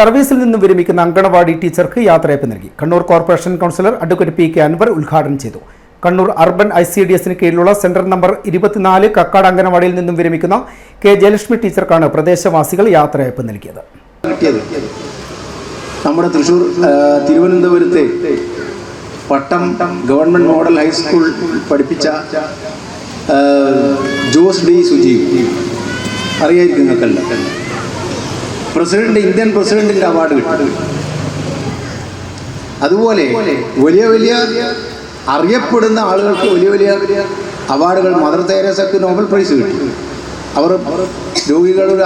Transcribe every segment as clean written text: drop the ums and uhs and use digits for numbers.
സർവീസിൽ നിന്ന് വിരമിക്കുന്ന അങ്കണവാടി ടീച്ചർക്ക് യാത്രയയപ്പ് നൽകി. Kannur corporation councillor advocate P K Anvar ഉദ്ഘാടനം ചെയ്തു. കണ്ണൂർ അർബൻ ICDSന് കീഴിലുള്ള സെന്റർ നമ്പർ 24 കക്കാട് അങ്കണവാടിയിൽ നിന്നും വിരമിക്കുന്ന കെ ജയലക്ഷ്മി ടീച്ചർക്കാണ് പ്രദേശവാസികൾ യാത്രയയപ്പ് നൽകിയത്. നമ്മുടെ തൃശ്ശൂർ തിരുവനന്തപുരത്തെ പട്ടം ഗവൺമെന്റ് മോഡൽ ഹൈസ്കൂൾ പഠിപ്പിച്ച ജോസ് ഡി സുജീവ് അറിയായിരിക്കും നിങ്ങൾക്കല്ല. ഇന്ത്യൻ പ്രസിഡന്റിന്റെ അവാർഡ് കിട്ടി. അതുപോലെ വലിയ വലിയ അറിയപ്പെടുന്ന ആളുകൾക്ക് വലിയ വലിയ അവാർഡുകൾ. മദർ തെരേസയ്ക്ക് നോബൽ പ്രൈസ് കിട്ടി. അവർ രോഗികളുടെ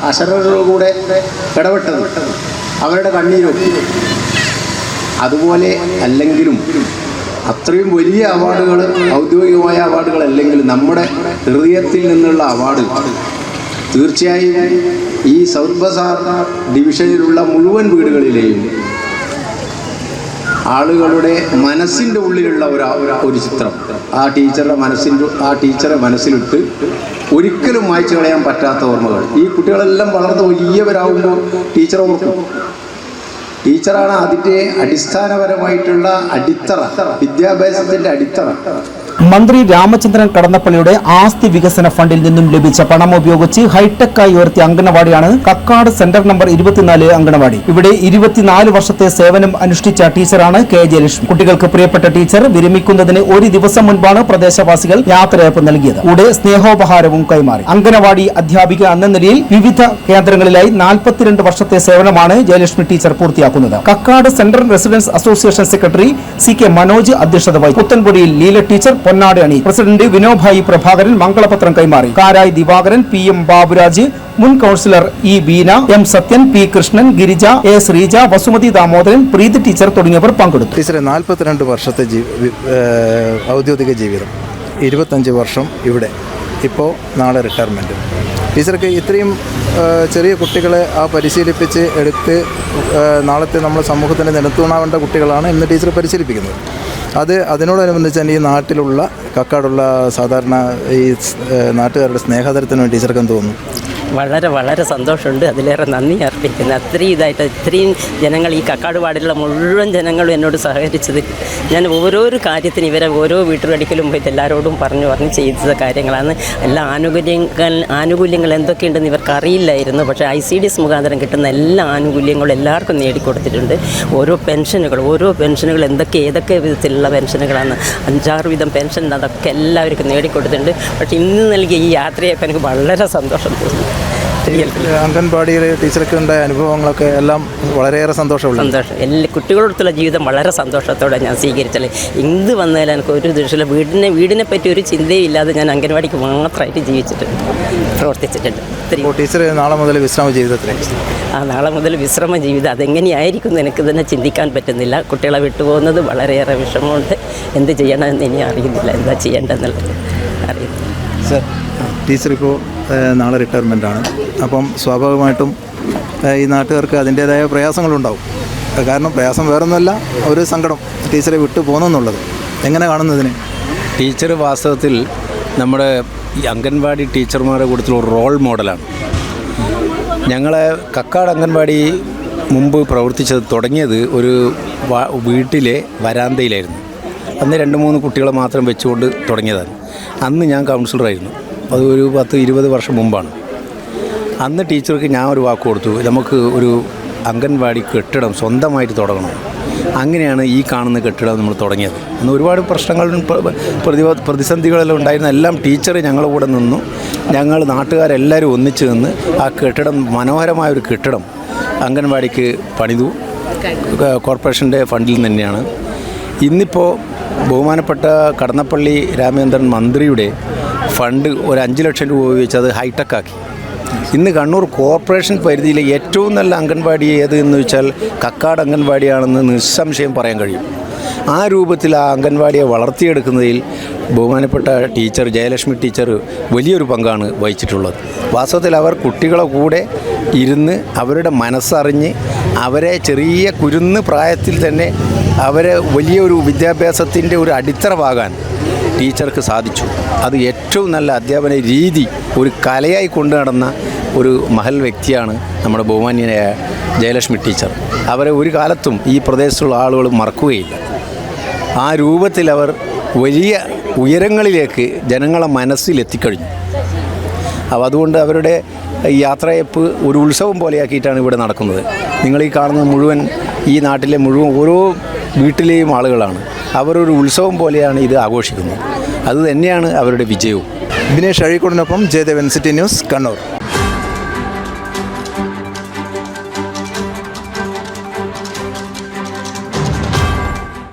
അശരണകളുടെ ഇടപെട്ടത്, അവരുടെ കണ്ണീരൊക്കെ. അതുപോലെ അല്ലെങ്കിലും അത്രയും വലിയ അവാർഡുകൾ, ഔദ്യോഗികമായ അവാർഡുകൾ അല്ലെങ്കിലും നമ്മുടെ ഹൃദയത്തിൽ നിന്നുള്ള അവാർഡ് തീർച്ചയായും ഈ സൗത്ത് ബസാർ ഡിവിഷനിലുള്ള മുഴുവൻ വീടുകളിലെയും ആളുകളുടെ മനസ്സിൻ്റെ ഉള്ളിലുള്ള ഒരു ചിത്രം ആ ടീച്ചറെ മനസ്സിലിട്ട് ഒരിക്കലും മായ്ച്ചു കളയാൻ പറ്റാത്ത ഓർമ്മകൾ. ഈ കുട്ടികളെല്ലാം വളർന്ന് വലിയവരാകുമ്പോൾ ടീച്ചർ ഓർക്കും. ടീച്ചറാണ് അതിൻ്റെ അടിസ്ഥാനപരമായിട്ടുള്ള അടിത്തറ, വിദ്യാഭ്യാസത്തിൻ്റെ അടിത്തറ. മന്ത്രി രാമചന്ദ്രൻ കടന്നപ്പള്ളിയുടെ ആസ്തി വികസന ഫണ്ടിൽ നിന്നും ലഭിച്ച പണം ഉപയോഗിച്ച് ഹൈടെക്കായി ഉയർത്തിയ അങ്കണവാടിയാണ് കക്കാട് സെന്റർ നമ്പർ 24 അങ്കണവാടി. ഇവിടെ 24 വർഷത്തെ സേവനം അനുഷ്ഠിച്ച ടീച്ചറാണ് കെ ജയലക്ഷ്മി. കുട്ടികൾക്ക് പ്രിയപ്പെട്ട ടീച്ചർ വിരമിക്കുന്നതിന് ഒരു ദിവസം മുൻപാണ് പ്രദേശവാസികൾ യാത്രയയപ്പ് നൽകിയത്. കൂടെ സ്നേഹോപഹാരവും കൈമാറി. അങ്കണവാടി അധ്യാപിക എന്ന നിലയിൽ വിവിധ കേന്ദ്രങ്ങളിലായി 42 വർഷത്തെ സേവനമാണ് ജയലക്ഷ്മി ടീച്ചർ പൂർത്തിയാക്കുന്നത്. Kakkad central residents association secretary CK Manoj അധ്യക്ഷത വഹിച്ചു. പുത്തൻപുടിയിൽ ലീല ടീച്ചർ പൊന്നാട് അണി. പ്രസിഡന്റ് വിനോഭായി പ്രഭാകരൻ മംഗളപത്രം കൈമാറി. കാരായി ദിവാകരൻ, PM ബാബുരാജ്, മുൻ councillor E Beena, M Sathyan, P Krishnan, Girija, A Sreeja, Vasumathi Damodaran, Preethi teacher തുടങ്ങിയവർ പങ്കെടുത്തു. ടീച്ചറെ 42 വർഷത്തെ ഔദ്യോഗിക ജീവിതം, 25 വർഷം ഇവിടെ, ഇപ്പോൾ നാളെ റിട്ടയർമെൻറ്റ്. ടീച്ചർക്ക് ഇത്രയും ചെറിയ കുട്ടികളെ പരിശീലിപ്പിച്ച് എടുത്ത് നാളത്തെ നമ്മുടെ സമൂഹത്തിന് നിലത്തൂണാവേണ്ട കുട്ടികളാണ് ഇന്ന് ടീച്ചർ പരിശീലിപ്പിക്കുന്നത്. അതിനോടനുബന്ധിച്ച് തന്നെ ഈ നാട്ടിലുള്ള കക്കാടുള്ള സാധാരണ ഈ നാട്ടുകാരുടെ സ്നേഹാദരത്തിന് ടീച്ചർക്ക് എന്ത് തോന്നുന്നു? വളരെ സന്തോഷമുണ്ട്. അതിലേറെ നന്ദി അർപ്പിക്കുന്നു. ഇത്രയും ജനങ്ങൾ, ഈ കക്കാട് വാർഡിലുള്ള മുഴുവൻ ജനങ്ങളും എന്നോട് സഹകരിച്ചത്. ഞാൻ ഓരോരോ കാര്യത്തിന് ഇവരെ ഓരോ വീട്ടുപടിക്കലും പോയിട്ട് എല്ലാവരോടും പറഞ്ഞ് ചെയ്ത കാര്യങ്ങളാണ്. എല്ലാ ആനുകൂല്യങ്ങൾ എന്തൊക്കെയുണ്ടെന്ന് ഇവർക്ക് അറിയില്ലായിരുന്നു. പക്ഷേ ICDS മുഖാന്തരം കിട്ടുന്ന എല്ലാ ആനുകൂല്യങ്ങളും എല്ലാവർക്കും നേടിക്കൊടുത്തിട്ടുണ്ട്. ഓരോ പെൻഷനുകൾ ഏതൊക്കെ വിധത്തിലുള്ള പെൻഷനുകളാണ്, 5-6 വിധം പെൻഷൻ, അതൊക്കെ എല്ലാവർക്കും നേടിക്കൊടുത്തിട്ടുണ്ട്. പക്ഷേ ഇന്ന് നൽകിയ ഈ യാത്രയൊക്കെ എനിക്ക് വളരെ സന്തോഷം തോന്നുന്നു. അംഗൻവാടിയിലെ ടീച്ചർക്ക് ഉണ്ടായ അനുഭവങ്ങളൊക്കെ എല്ലാം വളരെയേറെ സന്തോഷം. എല്ലാ കുട്ടികളോടുള്ള ജീവിതം വളരെ സന്തോഷത്തോടെ ഞാൻ സ്വീകരിച്ചത്. എന്ത് വന്നാലും എനിക്ക് ഒരു ദൃശ്യമില്ല. വീടിനെ പറ്റി ഒരു ചിന്തയും ഇല്ലാതെ ഞാൻ അംഗൻവാടിക്ക് മാത്രമായിട്ട് പ്രവർത്തിച്ചിട്ടുണ്ട്. ടീച്ചർ നാളെ മുതൽ വിശ്രമ ജീവിതത്തിലേക്ക് നാളെ മുതൽ വിശ്രമ ജീവിതം അതെങ്ങനെയായിരിക്കും എന്ന് എനിക്ക് തന്നെ ചിന്തിക്കാൻ പറ്റുന്നില്ല. കുട്ടികളെ വിട്ടുപോകുന്നത് വളരെയേറെ വിഷമമുണ്ട്. എന്ത് ചെയ്യണമെന്ന് ഇനി അറിയുന്നില്ല, എന്താ ചെയ്യേണ്ടതെന്നുള്ളത് അറിയുന്നില്ല. സർ, ടീച്ചർ ഇപ്പോൾ നാളെ റിട്ടയർമെൻറ്റാണ്. അപ്പം സ്വാഭാവികമായിട്ടും ഈ നാട്ടുകാർക്ക് അതിൻ്റേതായ പ്രയാസങ്ങളുണ്ടാവും. കാരണം പ്രയാസം വേറൊന്നുമല്ല, ഒരു സങ്കടം ടീച്ചറെ വിട്ടു പോകുന്നെന്നുള്ളത്. എങ്ങനെ കാണുന്നതിന്? ടീച്ചർ വാസ്തവത്തിൽ നമ്മുടെ ഈ അംഗൻവാടി ടീച്ചർമാരുടെ കൂട്ടത്തിലുള്ള റോൾ മോഡലാണ്. ഞങ്ങളെ കക്കാട് അംഗൻവാടി മുമ്പ് തുടങ്ങിയത് ഒരു വീട്ടിലെ വരാന്തയിലായിരുന്നു. അന്ന് 2-3 കുട്ടികളെ മാത്രം വെച്ചുകൊണ്ട് തുടങ്ങിയതാണ്. അന്ന് ഞാൻ കൗൺസിലറായിരുന്നു. അത് ഒരു 10-20 വർഷം മുമ്പാണ്. അന്ന് ടീച്ചർക്ക് ഞാൻ ഒരു വാക്ക് കൊടുത്തു, നമുക്ക് ഒരു അംഗൻവാടി കെട്ടിടം സ്വന്തമായിട്ട് തുടങ്ങണം. അങ്ങനെയാണ് ഈ കാണുന്ന കെട്ടിടം നമ്മൾ തുടങ്ങിയത്. അന്ന് ഒരുപാട് പ്രശ്നങ്ങളും പ്രതിസന്ധികളെല്ലാം ഉണ്ടായിരുന്ന എല്ലാം ടീച്ചർ ഞങ്ങളുടെ കൂടെ നിന്നു. ഞങ്ങൾ നാട്ടുകാരെല്ലാവരും ഒന്നിച്ച് നിന്ന് ആ കെട്ടിടം, മനോഹരമായൊരു കെട്ടിടം അംഗൻവാടിക്ക് പണിതു. കോർപ്പറേഷൻ്റെ ഫണ്ടിൽ തന്നെയാണ്. ഇന്നിപ്പോൾ ബഹുമാനപ്പെട്ട കടന്നപ്പള്ളി രാമചന്ദ്രൻ മന്ത്രിയുടെ ഫണ്ട് ഒരു 5 ലക്ഷം രൂപ ഉപയോഗിച്ച് അത് ഹൈടെക്കാക്കി. ഇന്ന് കണ്ണൂർ കോർപ്പറേഷൻ പരിധിയിലെ ഏറ്റവും നല്ല അംഗൻവാടി ഏതെന്ന് വെച്ചാൽ കക്കാട് അംഗൻവാടിയാണെന്ന് നിസ്സംശയം പറയാൻ കഴിയും. ആ രൂപത്തിൽ ആ അംഗൻവാടിയെ വളർത്തിയെടുക്കുന്നതിൽ ബഹുമാനപ്പെട്ട ടീച്ചർ ജയലക്ഷ്മി ടീച്ചർ വലിയൊരു പങ്കാണ് വഹിച്ചിട്ടുള്ളത്. വാസ്തവത്തിൽ അവർ കുട്ടികളെ കൂടെ ഇരുന്ന് അവരുടെ മനസ്സറിഞ്ഞ് അവരെ ചെറിയ കുരുന്ന് പ്രായത്തിൽ തന്നെ അവരെ വലിയൊരു വിദ്യാഭ്യാസത്തിൻ്റെ ഒരു അടിത്തറവാകാൻ ടീച്ചർക്ക് സാധിച്ചു. അത് ഏറ്റവും നല്ല അധ്യാപന രീതി, ഒരു കലയായി കൊണ്ടു നടന്ന ഒരു മഹൽ വ്യക്തിയാണ് നമ്മുടെ ബഹുമാന്യനായ ജയലക്ഷ്മി ടീച്ചർ. അവരെ ഒരു കാലത്തും ഈ പ്രദേശത്തുള്ള ആളുകൾ മറക്കുകയില്ല. ആ രൂപത്തിൽ അവർ വലിയ ഉയരങ്ങളിലേക്ക് ജനങ്ങളെ മനസ്സിലെത്തിക്കഴിഞ്ഞു. അപ്പോൾ അതുകൊണ്ട് അവരുടെ യാത്രയപ്പ് ഒരു ഉത്സവം പോലെയാക്കിയിട്ടാണ് ഇവിടെ നടക്കുന്നത്. നിങ്ങൾ ഈ കാണുന്നത് മുഴുവൻ ഈ നാട്ടിലെ മുഴുവൻ ഓരോ വീട്ടിലെയും ആളുകളാണ്. അവരൊരു ഉത്സവം പോലെയാണ് ഇത് ആഘോഷിക്കുന്നത്. അതുതന്നെയാണ് അവരുടെ വിജയവും. ദിനേശ് അഴീക്കോടിനൊപ്പം ജയദേവൻ, സിറ്റി ന്യൂസ്, കണ്ണൂർ.